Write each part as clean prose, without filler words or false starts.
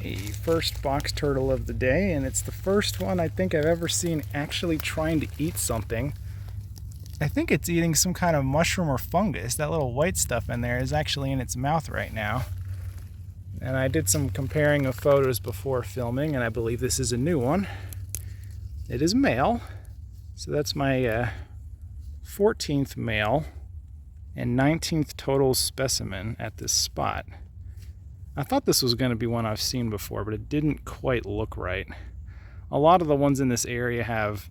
A first box turtle of the day, and it's the first one I think I've ever seen actually trying to eat something. I think it's eating some kind of mushroom or fungus. That little white stuff in there is actually in its mouth right now. And I did some comparing of photos before filming, and I believe this is a new one. It is male, so that's my 14th male and 19th total specimen at this spot. I thought this was going to be one I've seen before, but it didn't quite look right. A lot of the ones in this area have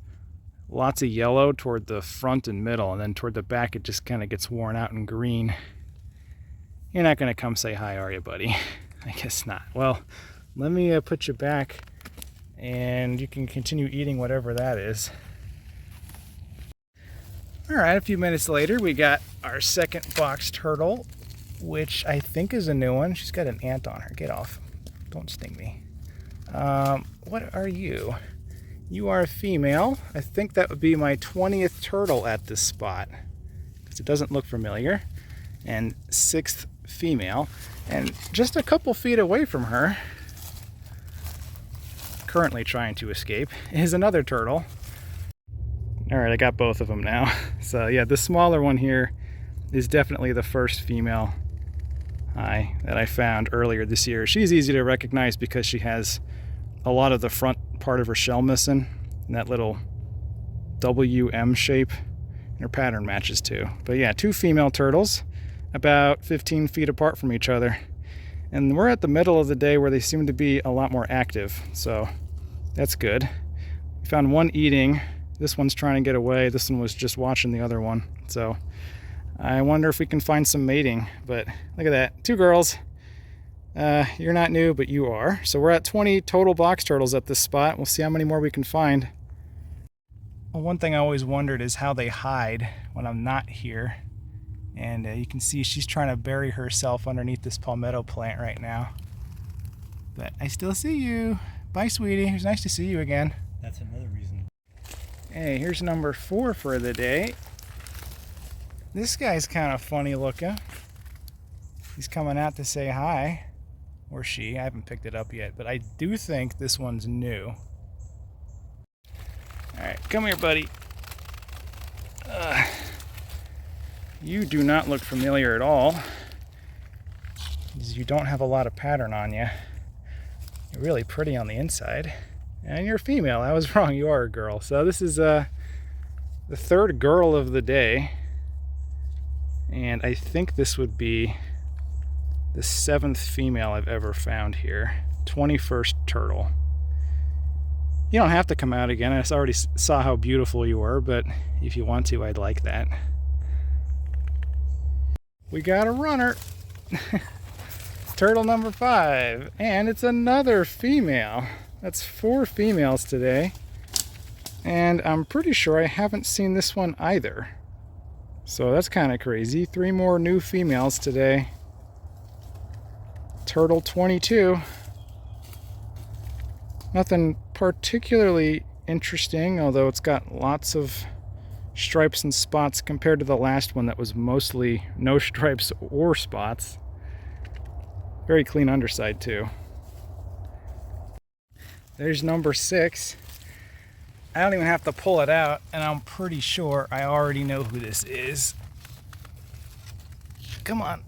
lots of yellow toward the front and middle, and then toward the back it just kind of gets worn out and green. You're not going to come say hi, are you, buddy? I guess not. Well, let me put you back, and you can continue eating whatever that is. Alright, a few minutes later we got our second box turtle, which I think is a new one. She's got an ant on her. Get off. Don't sting me. What are you? You are a female. I think that would be my 20th turtle at this spot, because it doesn't look familiar. And 6th female. And just a couple feet away from her, currently trying to escape, is another turtle. Alright, I got both of them now. So yeah, the smaller one here is definitely the first female that I found earlier this year. She's easy to recognize because she has a lot of the front part of her shell missing, and that little WM shape, and her pattern matches too. But yeah, two female turtles, about 15 feet apart from each other. And we're at the middle of the day where they seem to be a lot more active, so that's good. We found one eating. This one's trying to get away. This one was just watching the other one. So I wonder if we can find some mating. But look at that, two girls. You're not new, but you are. So we're at 20 total box turtles at this spot. We'll see how many more we can find. Well, one thing I always wondered is how they hide when I'm not here. And you can see she's trying to bury herself underneath this palmetto plant right now. But I still see you. Bye, sweetie. It was nice to see you again. That's another reason. Hey, here's number 4 for the day. This guy's kind of funny looking. He's coming out to say hi. Or she. I haven't picked it up yet, but I do think this one's new. Alright, come here, buddy. You do not look familiar at all. You don't have a lot of pattern on you. You're really pretty on the inside. And you're a female. I was wrong. You are a girl. So this is the third girl of the day. And I think this would be the 7th female I've ever found here. 21st turtle. You don't have to come out again. I already saw how beautiful you were, but if you want to, I'd like that. We got a runner. Turtle number 5. And it's another female. That's 4 females today. And I'm pretty sure I haven't seen this one either. So that's kind of crazy. 3 more new females today. Turtle 22. Nothing particularly interesting, although it's got lots of stripes and spots compared to the last one that was mostly no stripes or spots. Very clean underside too. There's number 6. I don't even have to pull it out, and I'm pretty sure I already know who this is. Come on.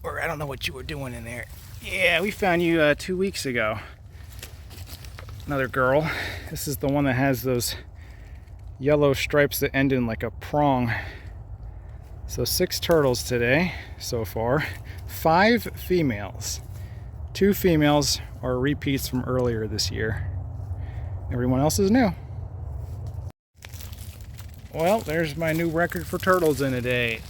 Or I don't know what you were doing in there. Yeah, we found you 2 weeks ago. Another girl. This is the one that has those yellow stripes that end in like a prong. So 6 turtles today so far. 5 females. 2 females are repeats from earlier this year. Everyone else is new. Well, there's my new record for turtles in a day.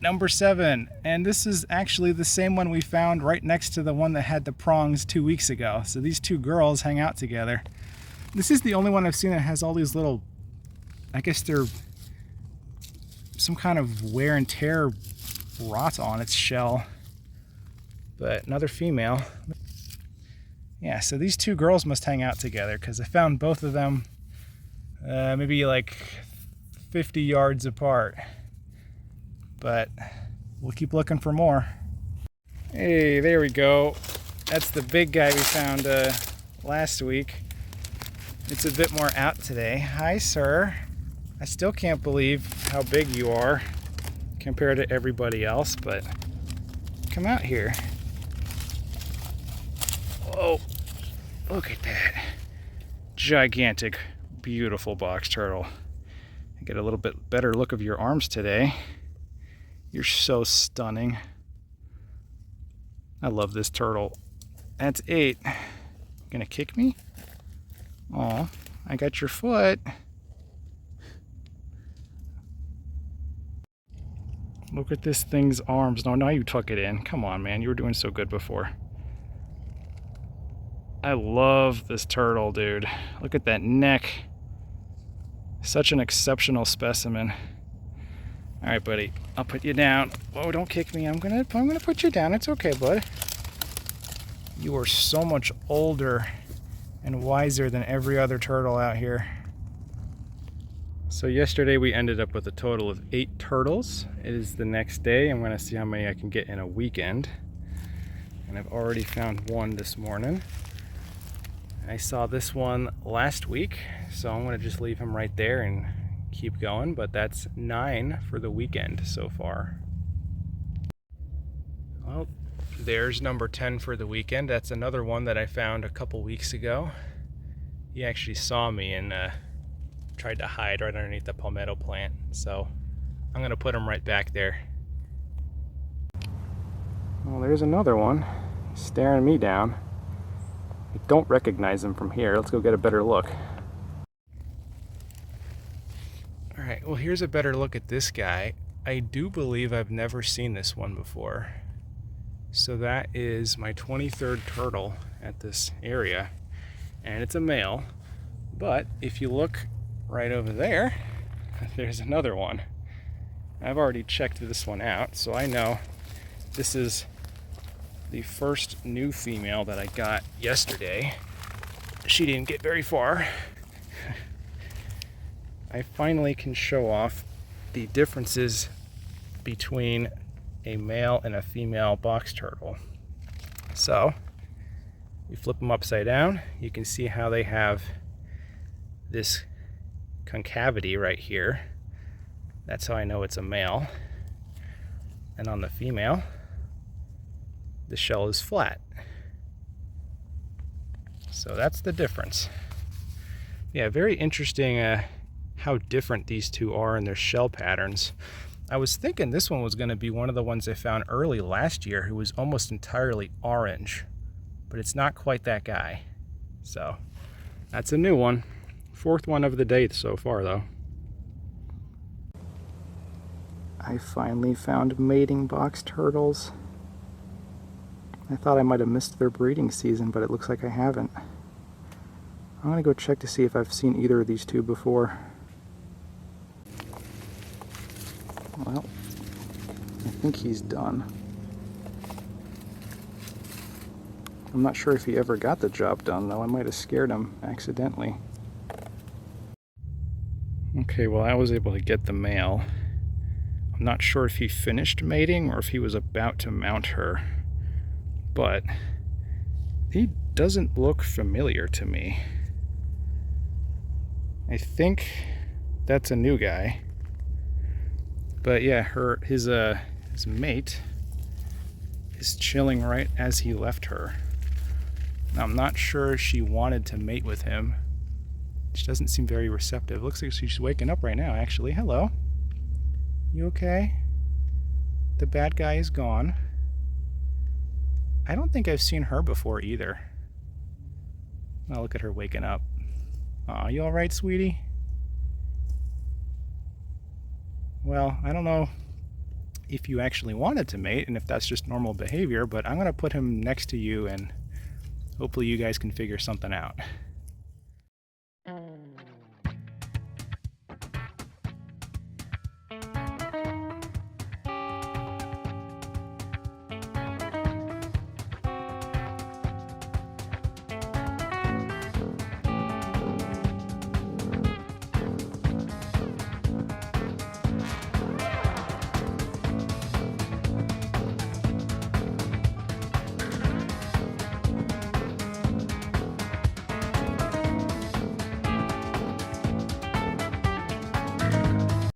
Number 7. And this is actually the same one we found right next to the one that had the prongs 2 weeks ago. So these 2 girls hang out together. This is the only one I've seen that has all these little, I guess they're some kind of wear and tear rot on its shell. But another female. Yeah, so these 2 girls must hang out together, because I found both of them maybe like 50 yards apart. But we'll keep looking for more. Hey, there we go. That's the big guy we found last week. It's a bit more out today. Hi, sir. I still can't believe how big you are compared to everybody else, but come out here. Oh, look at that. Gigantic, beautiful box turtle. I get a little bit better look of your arms today. You're so stunning. I love this turtle. That's 8. You gonna kick me? Aw, I got your foot. Look at this thing's arms. No, now you tuck it in. Come on, man. You were doing so good before. I love this turtle, dude. Look at that neck. Such an exceptional specimen. All right, buddy. I'll put you down. Whoa, don't kick me. I'm gonna put you down. It's okay, bud. You are so much older and wiser than every other turtle out here. So yesterday we ended up with a total of 8 turtles. It is the next day. I'm gonna see how many I can get in a weekend. And I've already found one this morning. I saw this one last week, so I'm gonna just leave him right there and keep going, but that's 9 for the weekend so far. Well, there's number 10 for the weekend. That's another one that I found a couple weeks ago. He actually saw me and tried to hide right underneath the palmetto plant, so I'm gonna put him right back there. Well, there's another one staring me down. I don't recognize him from here. Let's go get a better look. All right, well, here's a better look at this guy. I do believe I've never seen this one before. So that is my 23rd turtle at this area, and it's a male. But if you look right over there, there's another one. I've already checked this one out, so I know this is the first new female that I got yesterday. She didn't get very far. I finally can show off the differences between a male and a female box turtle. So, you flip them upside down, you can see how they have this concavity right here. That's how I know it's a male. And on the female, the shell is flat. So that's the difference. Yeah, very interesting how different these two are in their shell patterns. I was thinking this one was going to be one of the ones I found early last year who was almost entirely orange, but it's not quite that guy. So that's a new one. 4th one of the day so far, though. I finally found mating box turtles. I thought I might have missed their breeding season, but it looks like I haven't. I'm gonna go check to see if I've seen either of these two before. Well, I think he's done. I'm not sure if he ever got the job done, though. I might have scared him accidentally. Okay, well, I was able to get the male. I'm not sure if he finished mating or if he was about to mount her, but he doesn't look familiar to me. I think that's a new guy. But yeah, his mate is chilling right as he left her. Now, I'm not sure if she wanted to mate with him. She doesn't seem very receptive. Looks like she's waking up right now, actually. Hello. You okay? The bad guy is gone. I don't think I've seen her before either. Oh, look at her waking up. Aw, you alright, sweetie? Well, I don't know if you actually wanted to mate and if that's just normal behavior, but I'm going to put him next to you and hopefully you guys can figure something out.